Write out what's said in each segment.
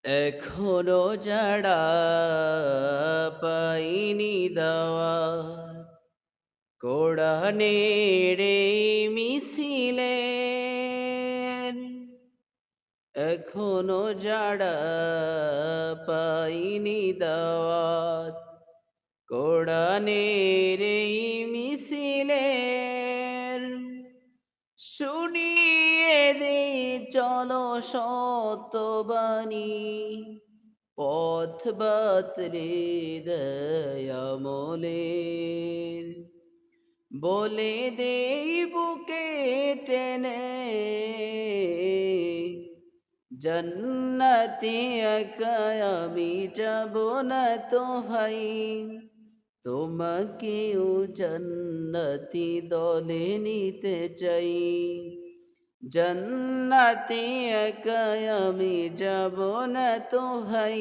এখনো যারা পাইনি দাওয়াত কোরআনের এই মিছিলের, এখনো যারা পাইনি দাওয়াত কোরআনের এই মিছিলের, শুনিয়ে দে চলো সত্যবাণী, পথ বাতলে দয়ামলের, বলে দেই বুকে টেনে জন্নতে একা আমি যাব না তো ভাই, তোমাকেও জন্নতি দলে নিতে চাই। জন্নতে একা আমি যাব না তো ভাই,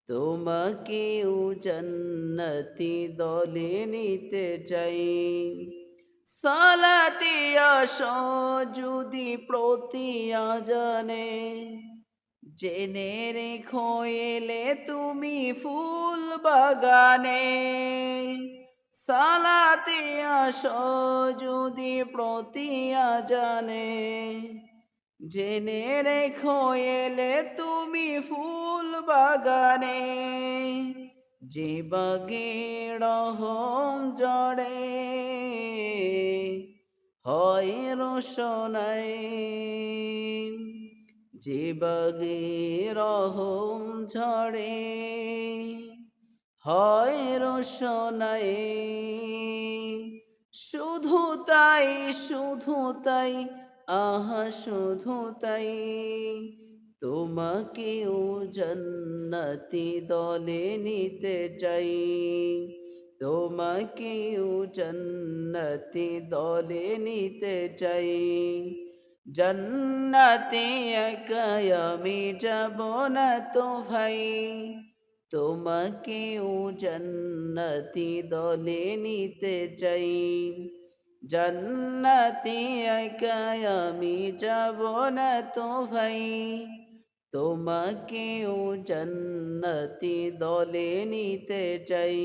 তোমাকেও জন্নতি দলে নিতে চাই। সালাতে আসো যদি প্রতি আজানে, জেনে রেখো এলে তুমি ফুল বাগানে। সালাতে আসো যদি প্রতি আজানে, জেনে রেখো এলে তুমি ফুল বাগানে। যে বাগে রহম জড়ে হয় রোশনাই, যে বাগে রহম ঝরে হয় রোশনাই। শুধু তাই, শুধু তাই, আহা শুধু তাই, তোমাকেও জন্নতি দলে নিতে চাই। তোমাকেও জন্নতি দলে নিতে চাই। জন্নতে একা আমি যাব না তো ভাই, তোমাকেও জন্নতি দলে নিতে চাই। জন্নতে একা আমি যাব না তো ভাই, তোমাকেও জন্নতি দলে নিতে চাই।